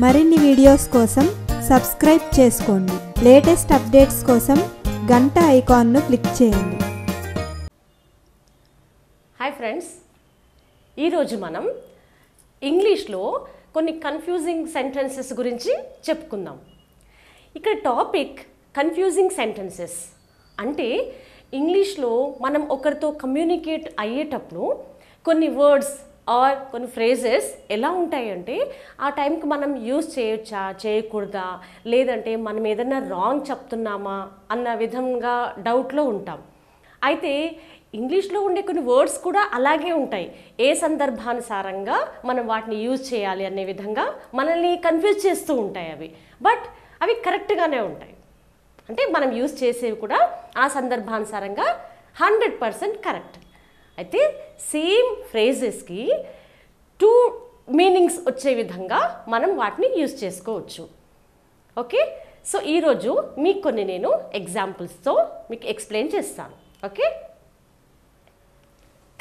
మరిన్ని వీడియోస్ కోసం సబ్స్క్రైబ్ చేసుకోండి. లేటెస్ట్ అప్డేట్స్ కోసం గంట ఐకాన్ను క్లిక్ చేయండి. హాయ్ ఫ్రెండ్స్, ఈరోజు మనం ఇంగ్లీష్లో కొన్ని కన్ఫ్యూజింగ్ సెంటెన్సెస్ గురించి చెప్పుకుందాం. ఇక్కడ టాపిక్ కన్ఫ్యూజింగ్ సెంటెన్సెస్ అంటే ఇంగ్లీష్లో మనం ఒకరితో కమ్యూనికేట్ అయ్యేటప్పుడు కొన్ని వర్డ్స్ ఆర్ కొన్ని ఫ్రేజెస్ ఎలా ఉంటాయంటే ఆ టైంకి మనం యూజ్ చేయొచ్చా చేయకూడదా, లేదంటే మనం ఏదైనా రాంగ్ చెప్తున్నామా అన్న విధంగా డౌట్లో ఉంటాం. అయితే ఇంగ్లీష్లో ఉండే కొన్ని వర్డ్స్ కూడా అలాగే ఉంటాయి. ఏ సందర్భానుసారంగా మనం వాటిని యూజ్ చేయాలి అనే విధంగా మనల్ని కన్ఫ్యూజ్ చేస్తూ ఉంటాయి అవి. బట్ అవి కరెక్ట్గానే ఉంటాయి. అంటే మనం యూజ్ చేసేవి కూడా ఆ సందర్భానుసారంగా 100% కరెక్ట్. అయితే సేమ్ ఫ్రేజెస్కి 2 మీనింగ్స్ వచ్చే విధంగా మనం వాటిని యూజ్ చేసుకోవచ్చు. ఓకే, సో ఈరోజు మీకు కొన్ని నేను ఎగ్జాంపుల్స్తో మీకు ఎక్స్ప్లెయిన్ చేస్తాను. Okay,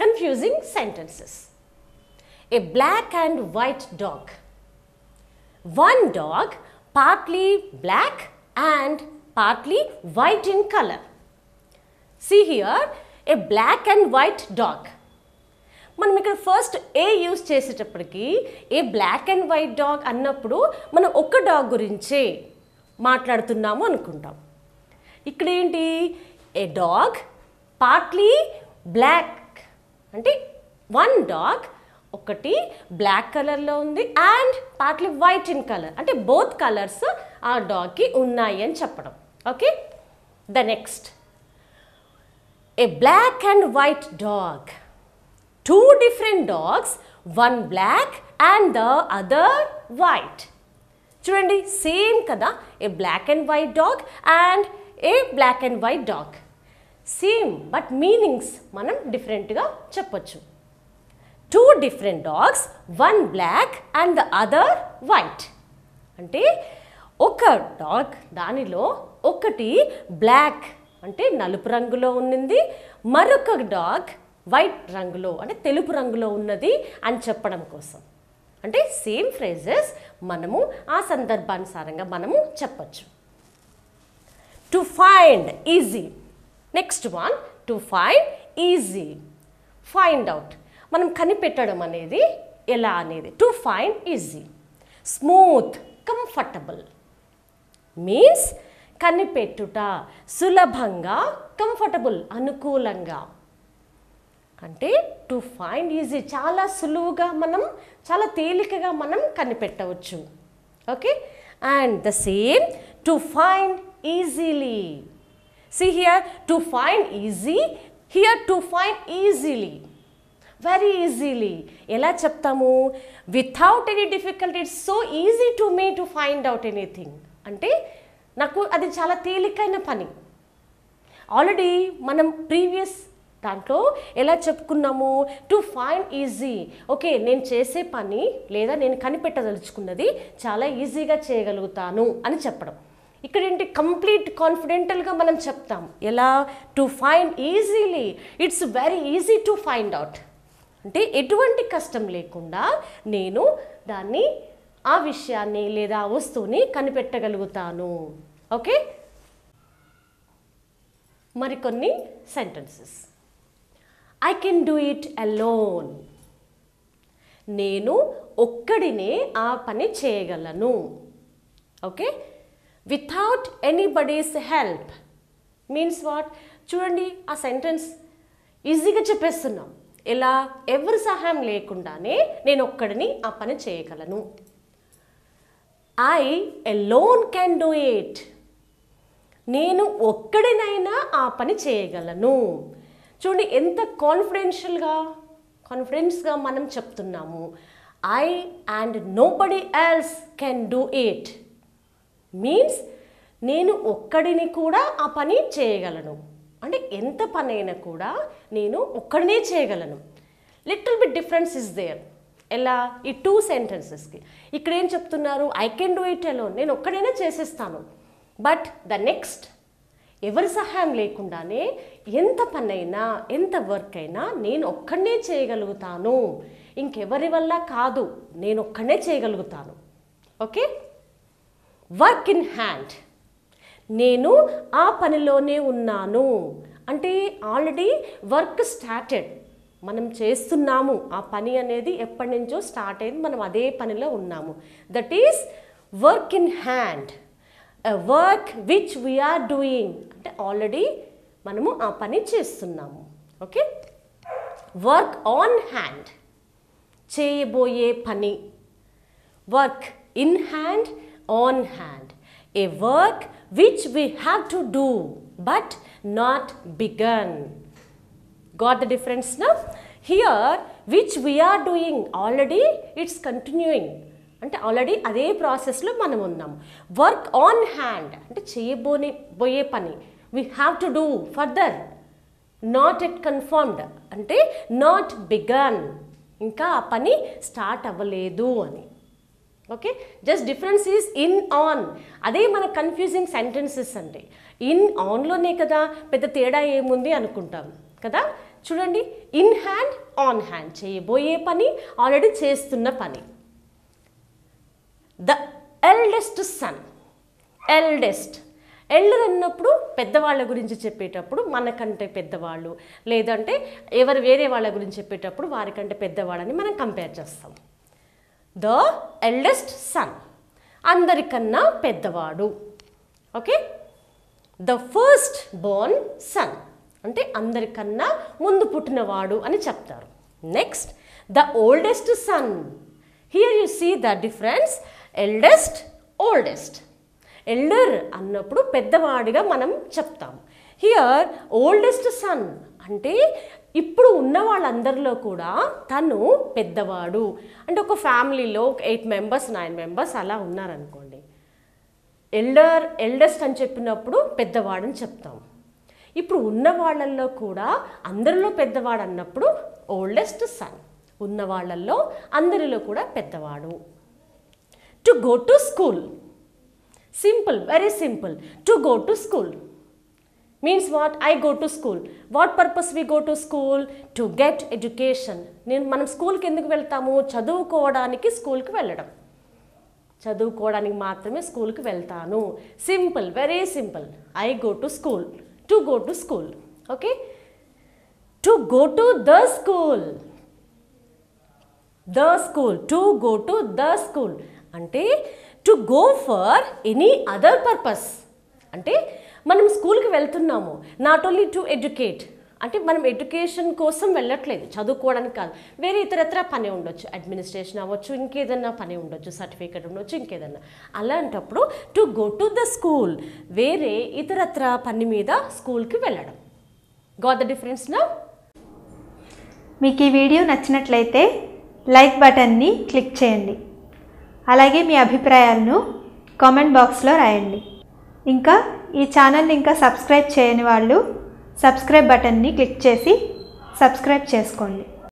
confusing sentences. A black and white dog. One dog partly black and partly white in color. See here, a black and white dog. మనం ఇక్కడ ఫస్ట్ ఏ యూజ్ చేసేటప్పటికి a black and white dog అన్నప్పుడు మనం ఒక్క dog గురించే మాట్లాడుతున్నాము అనుకుంటాం. ఇక్కడ ఏంటి, ఏ డాగ్ పార్ట్లీ బ్లాక్ అంటే వన్ డాగ్ ఒకటి బ్లాక్ కలర్లో ఉంది and partly white in colour అంటే బోత్ కలర్స్ ఆ డాగ్కి ఉన్నాయి అని చెప్పడం. Okay, the next, a black and white dog. 2 different dogs, one black and the other white. చూడండి, సేమ్ కదా, a black and white dog and a black and white dog same, but meanings మనం డిఫరెంట్గా చెప్పొచ్చు. 2 different dogs, one black and the other white. అంటే ఒక dog దానిలో ఒకటి black అంటే నలుపు రంగులో ఉన్నది, మరొక డాగ్ వైట్ రంగులో అంటే తెలుపు రంగులో ఉన్నది అని చెప్పడం కోసం. అంటే సేమ్ ఫ్రేజెస్ మనము ఆ సందర్భానుసారంగా మనము చెప్పచ్చు. To find easy. Next one, to find easy. Find out మనం కనిపెట్టడం అనేది ఎలా అనేది. To find easy. Smooth, comfortable means కనిపెట్టుట సులభంగా, కంఫర్టబుల్ అనుకూలంగా. అంటే టు ఫైండ్ ఈజీ చాలా సులువుగా మనం చాలా తేలికగా మనం కనిపెట్టవచ్చు. Okay, and the same to find easily. See here, to find easy, here to find easily, very easily. ఎలా చెప్తాము, without any difficulty, it's so easy to me to find out anything. అంటే నాకు అది చాలా తేలికైన పని. ఆల్రెడీ మనం previous దాంట్లో ఎలా చెప్పుకున్నాము, టు ఫైండ్ ఈజీ. ఓకే, నేను చేసే పని లేదా నేను కనిపెట్టదలుచుకున్నది చాలా ఈజీగా చేయగలుగుతాను అని చెప్పడం. ఇక్కడ ఏంటి, కంప్లీట్ కాన్ఫిడెంటల్గా మనం చెప్తాం. ఎలా, to find easily, it's very easy to find out అంటే ఎటువంటి కష్టం లేకుండా నేను దాన్ని ఆ విషయాన్ని లేదా ఆ వస్తువుని కనిపెట్టగలుగుతాను. ఓకే, మరికొన్ని sentences. I can do it alone. నేను ఒక్కడినే ఆ పని చేయగలను. Okay, without anybody's help means what. చూడండి, ఆ సెంటెన్స్ ఈజీగా చెప్పేస్తున్నాం. ఎలా, ఎవరి సహాయం లేకుండానే నేను ఒక్కడిని ఆ పని చేయగలను. I alone can do it. నేను ఒక్కడినైనా ఆ పని చేయగలను. చూడండి ఎంత కాన్ఫిడెన్స్గా మనం చెప్తున్నాము. I and nobody else can do it means నేను ఒక్కడిని కూడా ఆ పని చేయగలను. అంటే ఎంత పని అయినా కూడా నేను ఒక్కడినే చేయగలను. Little bit difference is there. ఎలా, ఈ 2 సెంటెన్సెస్కి ఇక్కడ ఏం చెప్తున్నారు, I can do it alone, నేను ఒక్కడైనా చేసేస్తాను. బట్ ద నెక్స్ట్, ఎవరి సహాయం లేకుండానే ఎంత పనైనా ఎంత వర్క్ అయినా నేను ఒక్కడనే చేయగలుగుతాను, ఇంకెవరి వల్ల కాదు, నేను ఒక్కడనే చేయగలుగుతాను. ఓకే, వర్క్ ఇన్ హ్యాండ్, నేను ఆ పనిలోనే ఉన్నాను అంటే ఆల్రెడీ వర్క్ స్టార్టెడ్, మనం చేస్తున్నాము, ఆ పని అనేది ఎప్పటి నుంచో స్టార్ట్ అయింది, మనం అదే పనిలో ఉన్నాము. That is work in hand. A work which we are doing అంటే ఆల్రెడీ మనము ఆ పని చేస్తున్నాము. ఓకే, వర్క్ ఆన్ హ్యాండ్, చేయబోయే పని. Work in hand, on hand. A work which we have to do but not begun. Got the difference now? Here which we are doing already it's continuing అంటే already అదే ప్రాసెస్లో మనం ఉన్నాం. Work on hand అంటే చేయబోయే పని. we have to do further, not yet confirmed అంటే not begun, ఇంకా ఆ పని స్టార్ట్ అవ్వలేదు అని. Okay, just difference is in on. అదే మన కన్ఫ్యూజింగ్ సెంటెన్సెస్ అంటే ఇన్ ఆన్లోనే కదా, పెద్ద తేడా ఏముంది అనుకుంటాం కదా. చూడండి, ఇన్ హ్యాండ్, ఆన్ హ్యాండ్, చేయబోయే పని, ఆల్రెడీ చేస్తున్న పని. The eldest sun, eldest, elder అన్నప్పుడు పెద్దవాళ్ళ గురించి చెప్పేటప్పుడు మనకంటే పెద్దవాళ్ళు, లేదంటే వేరే వాళ్ళ గురించి చెప్పేటప్పుడు వారికంటే పెద్దవాళ్ళని మనం కంపేర్ చేస్తాం. ద ఎల్డెస్ట్ సన్, అందరికన్నా పెద్దవాడు. Okay, the first born son అంటే అందరికన్నా ముందు పుట్టినవాడు అని చెప్తారు. Next, the oldest son. Here you see the difference, eldest, oldest. Elder అన్నప్పుడు పెద్దవాడిగా మనం చెప్తాం. హియర్ ఓల్డెస్ట్ సన్ అంటే ఇప్పుడు ఉన్న వాళ్ళందరిలో కూడా తను పెద్దవాడు. అంటే ఒక ఫ్యామిలీలో 8 members 9 members అలా ఉన్నారనుకోండి, ఎల్డెస్ట్ అని చెప్పినప్పుడు పెద్దవాడని చెప్తాం. ఇప్పుడు ఉన్న వాళ్ళల్లో కూడా అందరిలో పెద్దవాడు అన్నప్పుడు ఓల్డెస్ట్ సన్, ఉన్న వాళ్ళల్లో అందరిలో కూడా పెద్దవాడు. To go to school, simple, very simple. To go to school means what? I go to school. What purpose we go to school? To get education. మనం స్కూల్కి ఎందుకు వెళ్తాము? చదువుకోవడానికి స్కూల్కి వెళ్ళడం, చదువుకోవడానికి మాత్రమే స్కూల్కి వెళ్తాను. Simple, very simple. I go to school. To go to school. Okay, to go to the school. The school, to go to the school అంటే to go for any other purpose. అంటే మనం స్కూల్కి వెళ్తున్నాము నాట్ ఓన్లీ టు ఎడ్యుకేట్, అంటే మనం education కోసం వెళ్ళట్లేదు, చదువుకోవడానికి కాదు, వేరే ఇతరత్ర పని ఉండొచ్చు, అడ్మినిస్ట్రేషన్ అవ్వచ్చు, ఇంకేదన్నా పని ఉండొచ్చు, సర్టిఫికేట్ ఉండొచ్చు, ఇంకేదన్నా. అలాంటప్పుడు to go to the school, వేరే ఇతరత్ర పని మీద స్కూల్కి వెళ్ళడం. Got the difference now? మీకు ఈ వీడియో నచ్చినట్లయితే లైక్ బటన్ని క్లిక్ చేయండి. అలాగే మీ అభిప్రాయాలను కామెంట్ బాక్స్లో రాయండి. ఇంకా ఈ ఛానల్ని ఇంకా సబ్స్క్రైబ్ చేయని వాళ్ళు సబ్స్క్రైబ్ బటన్ని క్లిక్ చేసి సబ్స్క్రైబ్ చేసుకోండి.